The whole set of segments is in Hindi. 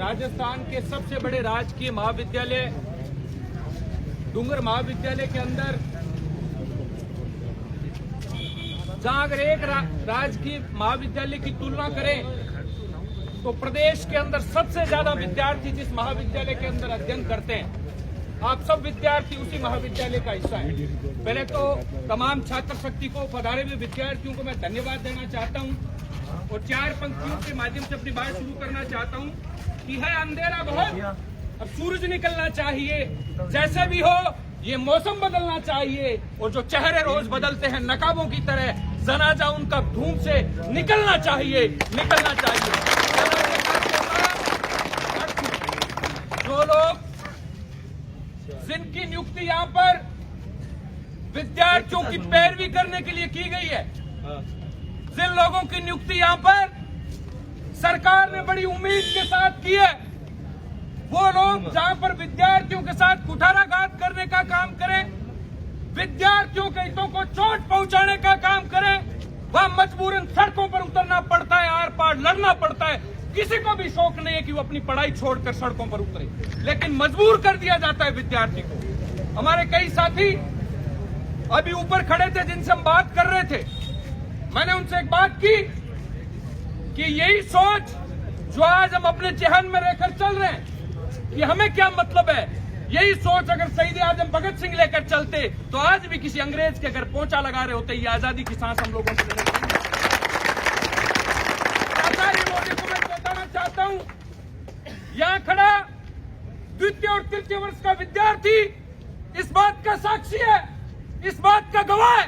राजस्थान के सबसे बड़े राजकीय महाविद्यालय डूंगर महाविद्यालय के अंदर जहां अगर एक राजकीय महाविद्यालय की तुलना करें तो प्रदेश के अंदर सबसे ज्यादा विद्यार्थी जिस महाविद्यालय के अंदर अध्ययन करते हैं, आप सब विद्यार्थी उसी महाविद्यालय का हिस्सा है। पहले तो तमाम छात्र शक्ति को, पधारे हुए विद्यार्थियों को मैं धन्यवाद देना चाहता हूं और 4 पंक्तियों के माध्यम से अपनी बात शुरू करना चाहता हूं कि है अंधेरा बहुत, अब सूरज निकलना चाहिए, जैसे भी हो ये मौसम बदलना चाहिए और जो चेहरे रोज बदलते हैं नकाबों की तरह, जनाजा उनका धूम से निकलना चाहिए। जो लोग जिनकी नियुक्ति यहाँ पर विद्यार्थियों की पैरवी करने के लिए की गई है, जिन लोगों की नियुक्ति यहाँ पर सरकार ने बड़ी उम्मीद के साथ की है, वो लोग जहां पर विद्यार्थियों के साथ कुठाराघात करने का काम करें, विद्यार्थियों के हितों को चोट पहुंचाने का काम करें, वह मजबूरन सड़कों पर उतरना पड़ता है, आर पार लड़ना पड़ता है। किसी को भी शौक नहीं है कि वो अपनी पढ़ाई छोड़कर सड़कों पर उतरे, लेकिन मजबूर कर दिया जाता है विद्यार्थी को। हमारे कई साथी अभी ऊपर खड़े थे जिनसे हम बात कर रहे थे, मैंने उनसे एक बात की कि यही सोच जो आज हम अपने जहन में रहकर चल रहे हैं कि हमें क्या मतलब है, यही सोच अगर शहीद आजम भगत सिंह लेकर चलते तो आज भी किसी अंग्रेज के घर पोंछा लगा रहे होते। ये आजादी की सांस हम लोगों को मोदी को मैं बताना चाहता हूं, यहां खड़ा द्वितीय और तृतीय वर्ष का विद्यार्थी इस बात का साक्षी है, इस बात का गवाह है।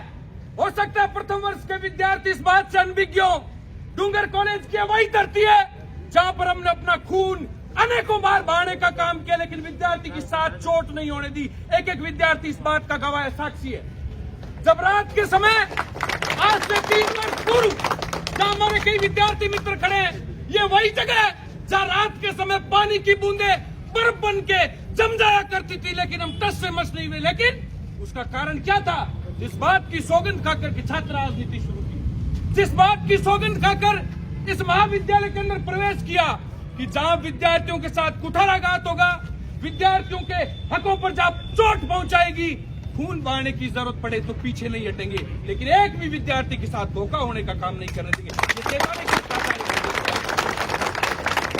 हो सकता है प्रथम वर्ष के विद्यार्थी इस बात से अनभिज्ञ हो। डूंगर कॉलेज की वही धरती है जहां पर हमने अपना खून अनेकों बार बहाने का काम किया, लेकिन विद्यार्थी की साथ चोट नहीं होने दी। एक एक विद्यार्थी इस बात का गवाह है, साक्षी है। जब रात के समय आज से 3 वर्ष पूर्व जहां हमारे कई विद्यार्थी मित्र खड़े हैं, ये वही जगह है जहां रात के समय पानी की बूंदे बर्फ बन के जम जाया करती थी, लेकिन हम टस से मस नहीं हुए। लेकिन उसका कारण क्या था? जिस बात की सौगंध खाकर के छात्र राजनीति शुरू की, जिस बात की सौगंध खाकर इस महाविद्यालय के अंदर प्रवेश किया कि जहां विद्यार्थियों के साथ कुठाराघात होगा, विद्यार्थियों के हकों पर जहां चोट पहुंचाएगी, खून बहाने की जरूरत पड़े तो पीछे नहीं हटेंगे, लेकिन एक भी विद्यार्थी के साथ धोखा होने का काम नहीं करने देंगे।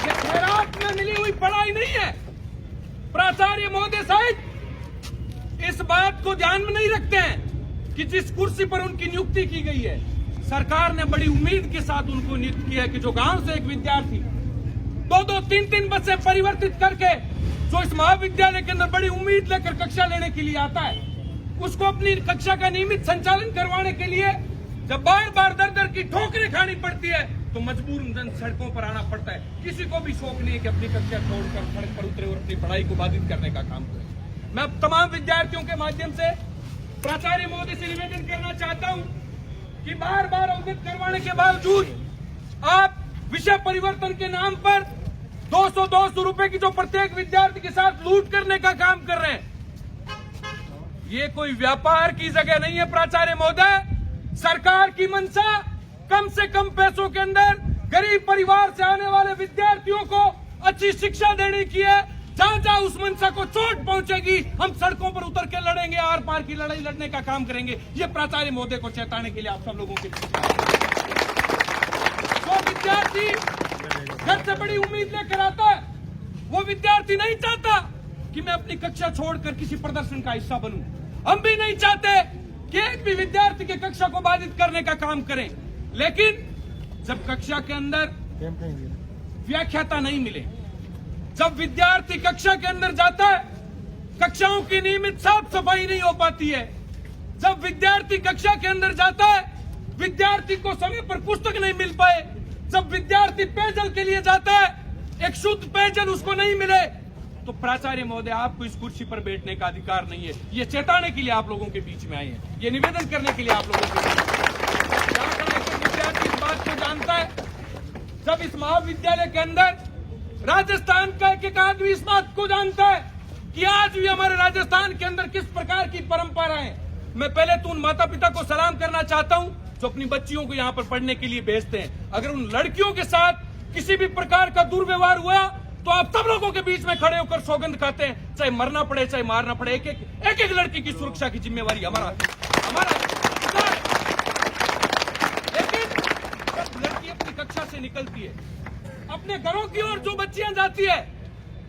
ये खैरात में मिली हुई पढ़ाई नहीं है। प्राचार्य महोदय साहब इस बात को ध्यान में नहीं रखते हैं कि जिस कुर्सी पर उनकी नियुक्ति की गई है, सरकार ने बड़ी उम्मीद के साथ उनको नियुक्त किया है कि जो गांव से एक विद्यार्थी 2-2, 3-3 बसें परिवर्तित करके जो इस महाविद्यालय के अंदर बड़ी उम्मीद लेकर कक्षा लेने के लिए आता है, उसको अपनी कक्षा का नियमित संचालन करवाने के लिए जब बार बार दर की ठोकरें खानी पड़ती है तो मजबूरन सड़कों पर आना पड़ता है। किसी को भी शौक नहीं है कि अपनी कक्षा छोड़कर सड़क पर उतरे और अपनी पढ़ाई को बाधित करने का काम करे। मैं तमाम विद्यार्थियों के माध्यम से प्राचार्य महोदय से निवेदन करना चाहता हूं कि बार बार अवगत करवाने के बावजूद आप विषय परिवर्तन के नाम पर 200 रुपए की जो प्रत्येक विद्यार्थी के साथ लूट करने का काम कर रहे हैं। ये कोई व्यापार की जगह नहीं है प्राचार्य महोदय। सरकार की मंशा कम से कम पैसों के अंदर गरीब परिवार से आने वाले विद्यार्थियों को अच्छी शिक्षा देने की है। जहां जहां उस मंशा को चोट पहुंचेगी हम सड़कों पर उतर के लड़ेंगे, आर पार की लड़ाई लड़ने का काम करेंगे। ये प्राचार्य महोदय को चेताने के लिए आप सब लोगों के जो विद्यार्थी घर से बड़ी उम्मीद लेकर आता है, वो विद्यार्थी नहीं चाहता कि मैं अपनी कक्षा छोड़कर किसी प्रदर्शन का हिस्सा बनूं। हम भी नहीं चाहते कि एक भी विद्यार्थी की कक्षा को बाधित करने का काम करें, लेकिन जब कक्षा के अंदर व्याख्याता नहीं मिले, जब विद्यार्थी कक्षा के अंदर जाता है, कक्षाओं की नियमित साफ सफाई नहीं हो पाती है, जब विद्यार्थी कक्षा के अंदर जाता है, विद्यार्थी को समय पर पुस्तक नहीं मिल पाए, जब विद्यार्थी पेयजल के लिए जाता है, एक शुद्ध पेयजल उसको नहीं मिले, तो प्राचार्य महोदय आपको इस कुर्सी पर बैठने का अधिकार नहीं है। ये चेताने के लिए आप लोगों के बीच में आए हैं, ये निवेदन करने के लिए आप लोगों के विद्यार्थी इस बात को जानता है। जब इस महाविद्यालय के अंदर राजस्थान का एक आदमी इस बात को जानता है कि आज भी हमारे राजस्थान के अंदर किस प्रकार की परंपरा है। मैं पहले तो उन माता पिता को सलाम करना चाहता हूं जो अपनी बच्चियों को यहाँ पर पढ़ने के लिए भेजते हैं। अगर उन लड़कियों के साथ किसी भी प्रकार का दुर्व्यवहार हुआ तो आप सब लोगों के बीच में खड़े होकर सौगंध खाते हैं, चाहे मरना पड़े चाहे मारना पड़े, एक एक लड़की की सुरक्षा की जिम्मेवारी हमारा। लेकिन जब लड़की अपनी कक्षा से निकलती है, अपने घरों की ओर जो बच्चियां जाती है,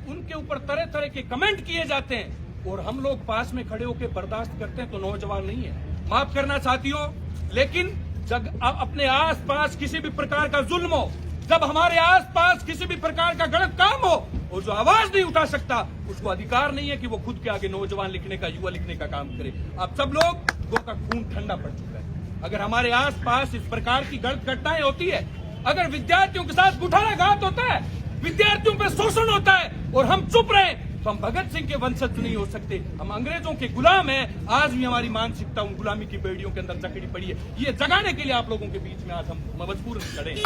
उनके ऊपर तरह तरह के कमेंट किए जाते हैं और हम लोग पास में खड़े होकर बर्दाश्त करते हैं, तो नौजवान नहीं है। माफ करना साथियों, लेकिन जब अपने आस पास किसी भी प्रकार का जुल्म हो, जब हमारे आसपास किसी भी प्रकार का गलत काम हो, और जो आवाज नहीं उठा सकता, उसको अधिकार नहीं है कि वो खुद के आगे नौजवान लिखने का, युवा लिखने का काम करे। अब सब लोगों का खून ठंडा पड़ चुका है। अगर हमारे आसपास इस प्रकार की गलत घटनाएं होती है, अगर विद्यार्थियों के साथ कुठाराघात होता है, विद्यार्थियों पर शोषण होता है और हम चुप रहे, तो हम भगत सिंह के वंशज नहीं हो सकते। हम अंग्रेजों के गुलाम हैं। आज भी हमारी मानसिकता उन गुलामी की बेड़ियों के अंदर जकड़ी पड़ी है। ये जगाने के लिए आप लोगों के बीच में आज हम मजबूर खड़े हैं।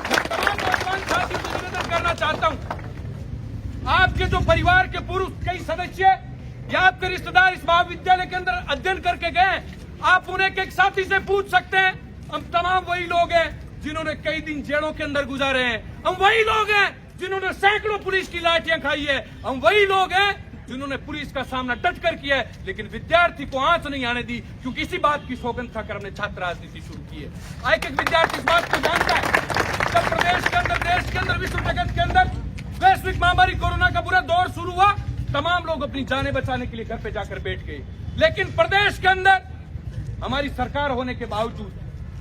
मैं तमाम नौजवान साथियों को निवेदन करना चाहता हूं, आपके जो परिवार के पुरुष कई सदस्य या आपके रिश्तेदार इस महाविद्यालय के अंदर अध्ययन करके गए, आप उन्हें एक साथी से पूछ सकते हैं। हम तमाम वही लोग हैं जिन्होंने कई दिन जेलों के अंदर गुजारे हैं। हम वही लोग हैं जिन्होंने सैकड़ों पुलिस की लाठियां खाई है। हम वही लोग हैं जिन्होंने पुलिस का सामना डट कर किया है, लेकिन विद्यार्थी को आंच नहीं आने दी, क्योंकि इसी बात की सौगंध खाकर हमने छात्र राजनीति शुरू की है। एक एक विद्यार्थी इस बात को जानता है, जब प्रदेश के अंदर, देश के अंदर, विश्व जगत के अंदर वैश्विक महामारी कोरोना का बुरा दौर शुरू हुआ, तमाम लोग अपनी जानें बचाने के लिए घर पे जाकर बैठ गए। लेकिन प्रदेश के अंदर हमारी सरकार होने के बावजूद,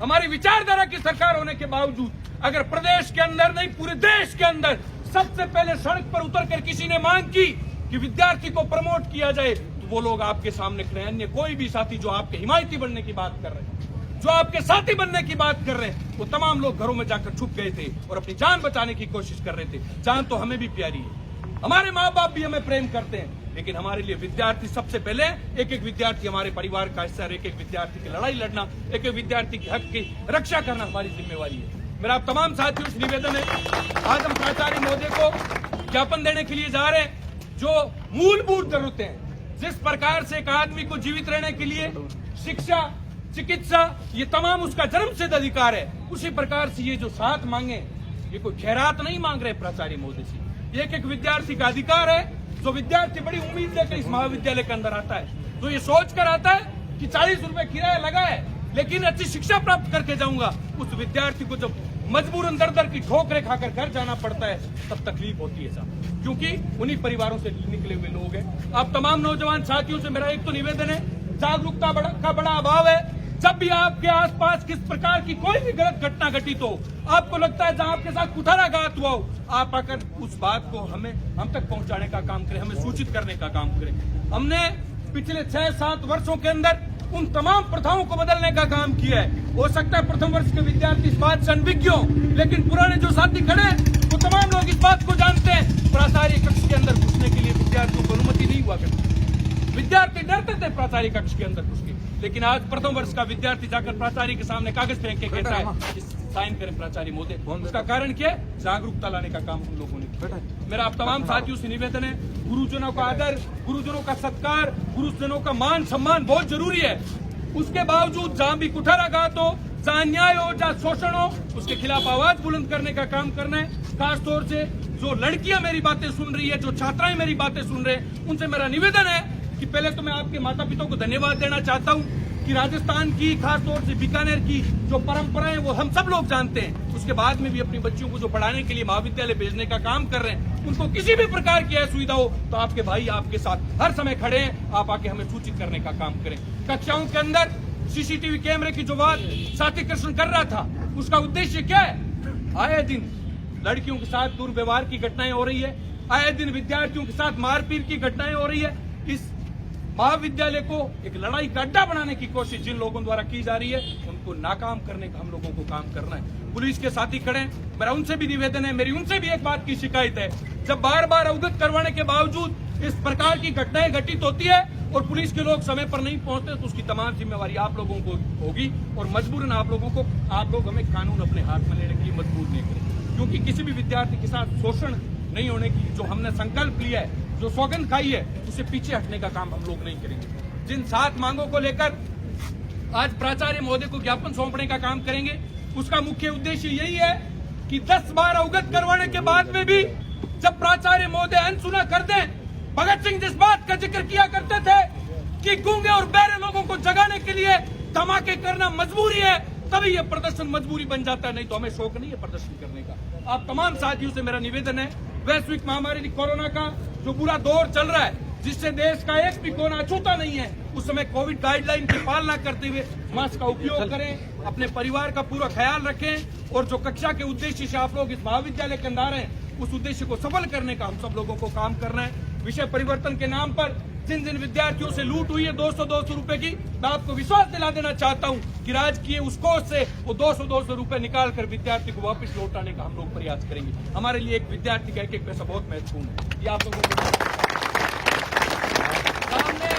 हमारी विचारधारा की सरकार होने के बावजूद, अगर प्रदेश के अंदर नहीं पूरे देश के अंदर सबसे पहले सड़क पर उतरकर किसी ने मांग की कि विद्यार्थी को प्रमोट किया जाए, तो वो लोग आपके सामने खड़े हैं। अन्य कोई भी साथी जो आपके हिमायती बनने की बात कर रहे हैं, जो आपके साथी बनने की बात कर रहे हैं, वो तमाम लोग घरों में जाकर छुप गए थे और अपनी जान बचाने की कोशिश कर रहे थे। जान तो हमें भी प्यारी है, हमारे माँ बाप भी हमें प्रेम करते हैं, लेकिन हमारे लिए विद्यार्थी सबसे पहले। एक एक विद्यार्थी हमारे परिवार का हिस्सा, एक एक विद्यार्थी की लड़ाई लड़ना, एक एक विद्यार्थी के हक की रक्षा करना हमारी जिम्मेवारी है। मेरा आप तमाम साथियों से निवेदन है, आज हम प्राचार्य महोदय को ज्ञापन देने के लिए जा रहे हैं। जो मूलभूत जरूरतें हैं, जिस प्रकार से एक आदमी को जीवित रहने के लिए शिक्षा, चिकित्सा, ये तमाम उसका जन्मसिद्ध अधिकार है, उसी प्रकार से ये जो साथ मांगे, ये कोई खैरात नहीं मांग रहे प्राचार्य महोदय से। एक एक विद्यार्थी का अधिकार है। जो विद्यार्थी बड़ी उम्मीद लेकर इस महाविद्यालय के अंदर आता है, तो ये सोच कर आता है कि 40 रुपए किराया लगा है, लेकिन अच्छी शिक्षा प्राप्त करके जाऊंगा, उस विद्यार्थी को जब मजबूरन दर दर की ठोकरें खाकर घर जाना पड़ता है, तब तकलीफ होती है साहब, क्योंकि उन्हीं परिवारों से निकले हुए लोग हैं। आप तमाम नौजवान साथियों से मेरा एक तो निवेदन है, जागरूकता का बड़ा अभाव है। जब भी आपके आसपास किस प्रकार की कोई भी गलत घटना घटित हो, आपको लगता है जहां आपके साथ कुठाराघात हुआ हो, आप आकर उस बात को हम तक पहुंचाने का काम करें, हमें सूचित करने का काम करें। हमने पिछले 6-7 वर्षों के अंदर उन तमाम प्रथाओं को बदलने का काम किया है। हो सकता है प्रथम वर्ष के विद्यार्थी इस बात से अनभिज्ञ हो, लेकिन पुराने जो साथी खड़े हैं वो तमाम लोग इस बात को जानते हैं। प्राचार्य कक्ष के अंदर घुसने के लिए विद्यार्थियों को अनुमति नहीं हुआ करती, विद्यार्थी डरते थे प्राचार्य कक्ष के अंदर घुस के। लेकिन आज प्रथम वर्ष का विद्यार्थी जाकर प्राचार्य के सामने कागज फेंक के कहता है साइन करें प्राचार्य महोदय। उसका कारण क्या है? जागरूकता लाने का काम हम लोगों ने किया। मेरा आप तमाम साथियों से निवेदन है, गुरुजनों का आदर, गुरुजनों का सत्कार, गुरुजनों का मान सम्मान बहुत जरूरी है। उसके बावजूद जहां भी कुठाराघात हो, जहां अन्याय हो, जहां शोषण हो, उसके खिलाफ आवाज बुलंद करने का काम करना है। खासतौर से जो लड़कियां मेरी बातें सुन रही है, जो छात्राएं मेरी बातें सुन रहे हैं, उनसे मेरा निवेदन है कि पहले तो मैं आपके माता पिता को धन्यवाद देना चाहता हूं कि राजस्थान की, खासतौर से बीकानेर की जो परंपराएं वो हम सब लोग जानते हैं। उसके बाद में भी अपनी बच्चियों को जो पढ़ाने के लिए महाविद्यालय भेजने का काम कर रहे हैं, उनको किसी भी प्रकार की असुविधा हो तो आपके भाई आपके साथ हर समय खड़े हैं। आप आके हमें सूचित करने का काम करें। कक्षाओं के अंदर सीसीटीवी कैमरे की जो बात साथी कृष्ण कर रहा था, उसका उद्देश्य क्या है? आए दिन लड़कियों के साथ दुर्व्यवहार की घटनाएं हो रही है, आए दिन विद्यार्थियों के साथ मारपीट की घटनाएं हो रही है। इस महाविद्यालय को एक लड़ाई का अड्डा बनाने की कोशिश जिन लोगों द्वारा की जा रही है, उनको नाकाम करने का हम लोगों को काम करना है। पुलिस के साथी खड़े हैं, मेरा उनसे भी निवेदन है, मेरी उनसे भी एक बात की शिकायत है, जब बार बार अवगत करवाने के बावजूद इस प्रकार की घटनाएं घटित होती है और पुलिस के लोग समय पर नहीं पहुंचते, तो उसकी तमाम जिम्मेवारी आप लोगों को होगी और मजबूरन आप लोग हमें कानून अपने हाथ में लेने के लिए मजबूर नहीं करें, क्योंकि किसी भी विद्यार्थी के साथ शोषण नहीं होने की जो हमने संकल्प लिया है, जो सौगंध खाई है, उसे पीछे हटने का काम हम लोग नहीं करेंगे। जिन 7 मांगों को लेकर आज प्राचार्य महोदय को ज्ञापन सौंपने का काम करेंगे, उसका मुख्य उद्देश्य यही है कि 10 बार अवगत करवाने के बाद में भी जब प्राचार्य महोदय अनसुना कर दें, भगत सिंह जिस बात का जिक्र किया करते थे कि गूंगे और बहरे लोगों को जगाने के लिए धमाके करना मजबूरी है, तभी ये प्रदर्शन मजबूरी बन जाता है, नहीं तो हमें शौक नहीं है प्रदर्शन करने का। आप तमाम साथियों से मेरा निवेदन है, वैश्विक महामारी कोरोना का जो बुरा दौर चल रहा है, जिससे देश का एक भी कोना अछूता नहीं है, उस समय कोविड गाइडलाइन की पालना करते हुए मास्क का उपयोग करें, अपने परिवार का पूरा ख्याल रखें और जो कक्षा के उद्देश्य से आप लोग इस महाविद्यालय के अंदर हैं, उस उद्देश्य को सफल करने का हम सब लोगों को काम करना है। विषय परिवर्तन के नाम पर जिन जिन विद्यार्थियों से लूट हुई है 200 रुपए की, मैं आपको विश्वास दिला देना चाहता हूं कि राजकीय उस कोष से वो 200 रुपए निकाल कर विद्यार्थी को वापस लौटाने का हम लोग प्रयास करेंगे। हमारे लिए एक विद्यार्थी का एक पैसा बहुत महत्वपूर्ण है। ये आप लोगों को सामने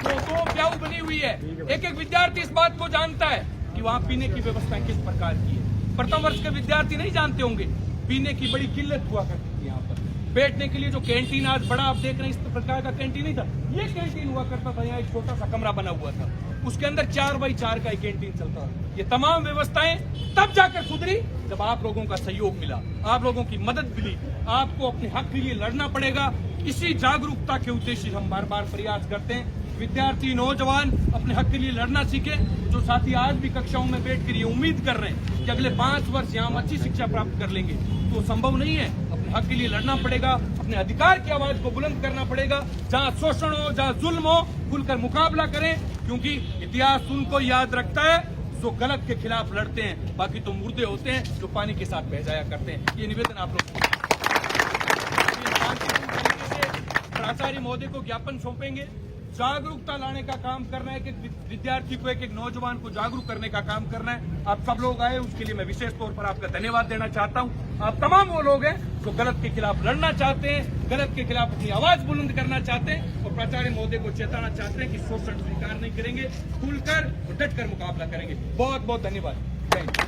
दो प्याऊ बनी हुई है, एक एक विद्यार्थी इस बात को जानता है कि वहाँ पीने की व्यवस्था किस प्रकार की है। प्रथम वर्ष के विद्यार्थी नहीं जानते होंगे, पीने की बड़ी किल्लत हुआ करती थी यहाँ पर। बैठने के लिए जो कैंटीन आज बड़ा आप देख रहे हैं, इस प्रकार का कैंटीन नहीं था, ये कैंटीन हुआ करता था। यहाँ एक छोटा सा कमरा बना हुआ था, उसके अंदर 4x4 का एक कैंटीन चलता था। ये तमाम व्यवस्थाएं तब जाकर सुधरी जब आप लोगों का सहयोग मिला, आप लोगों की मदद मिली। आपको अपने हक के लिए लड़ना पड़ेगा, इसी जागरूकता के उद्देश्य से हम बार बार प्रयास करते हैं। विद्यार्थी नौजवान अपने हक के लिए लड़ना सीखे। जो साथी आज भी कक्षाओं में बैठकर ये उम्मीद कर रहे हैं कि अगले 5 वर्ष यहाँ हम अच्छी शिक्षा प्राप्त कर लेंगे, तो संभव नहीं है। अपने हक के लिए लड़ना पड़ेगा, अपने अधिकार की आवाज को बुलंद करना पड़ेगा। जहाँ शोषण हो, जहाँ जुल्म हो, खुलकर मुकाबला करें, क्योंकि इतिहास उनको याद रखता है जो गलत के खिलाफ लड़ते हैं, बाकी तो मुर्दे होते हैं जो पानी के साथ बह जाया करते हैं। ये निवेदन आप लोग प्राचार्य महोदय को ज्ञापन सौंपेंगे। जागरूकता लाने का काम करना है, एक विद्यार्थी को, एक नौजवान को जागरूक करने का काम करना है। आप सब लोग आए, उसके लिए मैं विशेष तौर पर आपका धन्यवाद देना चाहता हूं। आप तमाम वो लोग हैं जो गलत के खिलाफ लड़ना चाहते हैं, गलत के खिलाफ अपनी आवाज बुलंद करना चाहते हैं और प्राचार्य महोदय को चेताना चाहते हैं कि शोषण स्वीकार नहीं करेंगे, खुलकर और डटकर मुकाबला करेंगे। बहुत बहुत धन्यवाद। जय हिंद।